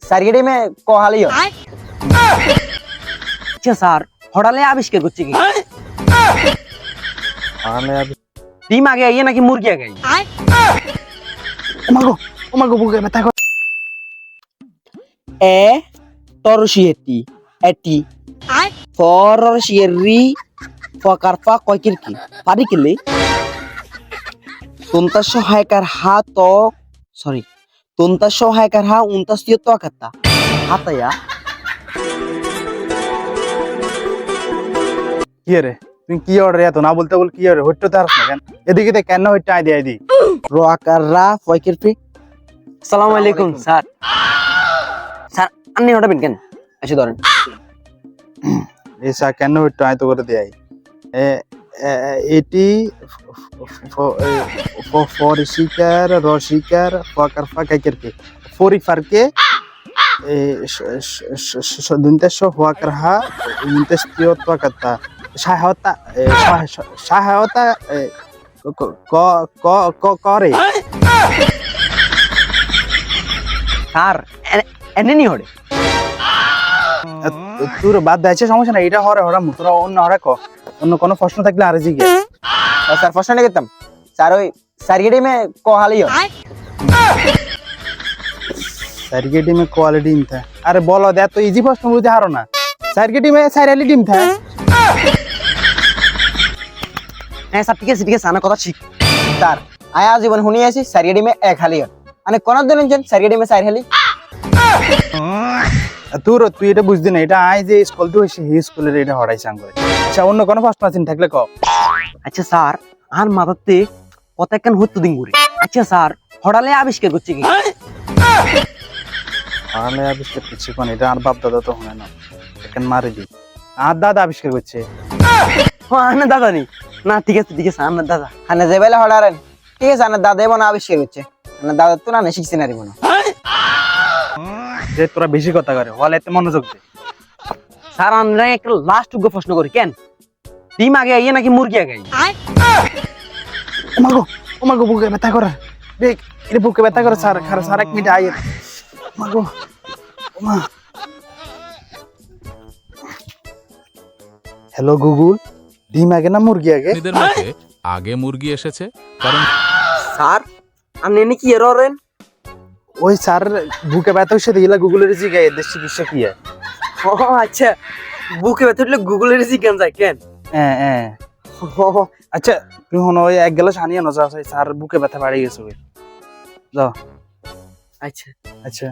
সার্কিটে মে কোহালি हो আচ্ছা স্যার হড়ালে আবিষ্কার করছে কি তাহলে ডিম আগে আইয়ে নাকি মুরগি আগে আইয়ে ওমাগো বুকে ব্যথা করে এ তরসিয়েটি এটি ফরসিয়েরি ফকারফা কয়কির কি পারি কিলে tuntas সহায়কার হা তো সরি tuntas সহায়কার হা untas দিয়ে তো কাতা হাতায়া কি রে তুই কি অর্ডার এত না বলতে বল কি রে হইতো তার না কেন এদিকে তে কেন হইতো আই দি রো আকার রা ফয়কির ফি আসসালামু আলাইকুম স্যার স্যার আপনি হঠাবেন কেন এসে ধরেন এসা কেন হইতো আই তো করে দেই এটি ফরিশিকার রশিকার ফকারফা কাইকের কি ফরি ফারকে দুনতেশ হওয়াকার হা দুনতেশ তিয়ত কাতা সহায়তা সহায়তা করে স্যার এনে নি হড়ে তোর বাদ দেয় সমস্যা না এটা হরে হরা তোরা অন্য হরে ক অন্য কোনো প্রশ্ন থাকলে আর জিগে স্যার প্রশ্ন নিয়ে গেতাম স্যার ওই সার্কিটে মে কোহালি हो সার্কিট টিমে কোয়ালিটি টিম থা আরে বলো দে তো ইজি প্রশ্ন বুঝতে হারো না সার্কিট টিমে সাইরালি টিম থা হ্যাঁ স্যার ঠিক আছে আনা কথা ঠিক স্যার আয়া জীবন শুনি আছি সার্কিটে মে এক হালি মানে কোন দিন যেন সার্কিটে মে চার হালি তোর তুই এটা বুঝদি না এটা আই যে স্কুল তো হইছে হি স্কুলের এটা হড়াই সাং করে আচ্ছা অন্য কোনো প্রশ্ন আছে থাকলে ক আচ্ছা স্যার আর মাথাতে কত কেন হতো দিন ঘুরে আচ্ছা স্যার হড়ালে আবিষ্কার করছে কি তাহলে আবিষ্কার করছে কোন এটা আর বাপ দাদা তো হয় না এখন মারি দি আর দাদা আবিষ্কার করছে হ্যাঁ আনা দাদা নি না ঠিক আছে আনা দাদা আনা যে বেলা হড়ারেন ঠিক আছে আনা দাদা এমন আবিষ্কার করছে আনা দাদা তো না শিখছি না রে মনে যে তোরা বেশি কথা করে হলে এতে মনোযোগ দে স্যার আমরা একটা লাস্ট প্রশ্ন করি কেন ডিম আগে আইয়ে নাকি মুরগি আগে আইয়ে ওমাগো বুকে ব্যথা করে দেখ এটা বুকে ব্যথা করে স্যার খারাপ স্যার 1 মিনিট আইয়ে ওমাগো ওমা হ্যালো গুগল ডিম আগে না মুরগি আগে এদের মতে আগে মুরগি এসেছে কারণ স্যার আপনি এনে কি এররেন ওই স্যার বুকে ব্যথা হইছে দিলা গুগলের জিগায় এদের চিকিৎসা কি হয় ও আচ্ছা বুকে ব্যথা উঠলে গুগলের জিজ্ঞান যায় কেন হ্যাঁ আচ্ছা তুই হন ওই 1 গ্লাস আনিয়ে না যাও স্যার বুকে ব্যথা বাড়ি গেছে ওই যাও আচ্ছা আচ্ছা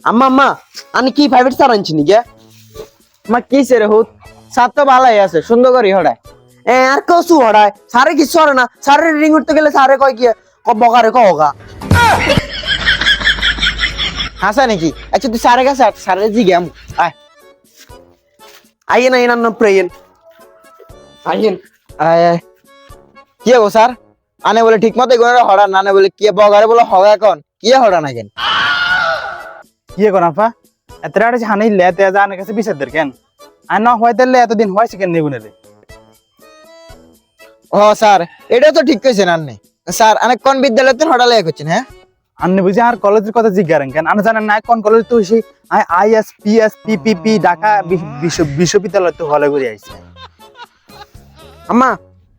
আম্মা আমি কি প্রাইভেট স্যার আনছি নি গে মা কি সে রে হুত স্যার তো ভালোই আছে সুন্দর করে হড়ায় আর কসু হড়ায় স্যারে কিছু হরে না স্যারের রিং উঠতে গেলে স্যারে কয় কি বকারে কহগা হাসা নাকি আচ্ছা তুই স্যারের কাছে স্যারের জিজ্ঞাম আয় আইয়েন আইয়েন প্রেয়েন আইয়েন আয় কি গো স্যার আনে বলে ঠিক মতো এগুলো হড়া নানে বলে কি বগারে বলে হগা এখন কি হড়া না কেন কি কোন আপা এতটা জানি লেতে জানে কাছে বিছেদের কেন আর না হয়তো এতদিন হয়েছে কেন নেগুনে রে ও স্যার এটা তো ঠিক কইছেন আপনি স্যার অনেক কোন বিদ্যালয়তে হড়ালে করছেন হ্যাঁ আপনি বুঝি আর কলেজের কথা জিজ্ঞাসা কেন আমি জানেন না কোন কলেজ তো হইছে আইএস পিএস পিপিপি ঢাকা বিশ্ববিদ্যালয় তো হলে করে আইছে আম্মা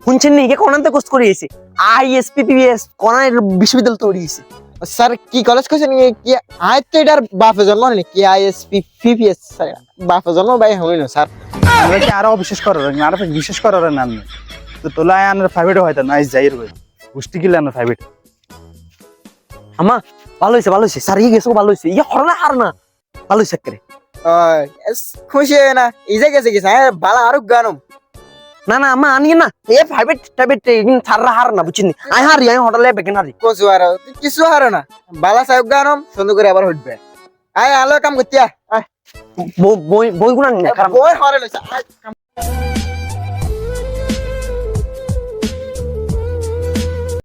শুনছেন নি কে কোনাতে কোর্স করে আইছে আইএসপিপিএস কোনার বিশ্ববিদ্যালয় তৈরি হইছে স্যার কি কলেজ কইছেন কি আই তো এটার বাপে জন্ম নেই কি আইএসপিপিএস বাপে জন্ম ভাই হইলো স্যার আমরা কি আরো বিশেষ করার না আরো বিশেষ করার না আমি তো তোলা আনার প্রাইভেট হয়তো নাইস যাইর হই গোষ্ঠী কিলা না প্রাইভেট আম্মা ভালো হইছে স্যার ইয়ে গেছে ভালো হইছে ইয়ে হরনা হার না ভালো হইছে করে খুশি হয় না ইজে গেছে বালা আরো গানম না আম্মা আনি না এ প্রাইভেট ছাড়রা হার না বুঝছিনি আই হারি আই হোটেলে বেকেন হারি কসু আর কিছু হার না বালা সাহেব গানম সুন্দর করে আবার হইবে আয় আলো কাম করতিয়া আয় বই গুনা না বই হরে লইছে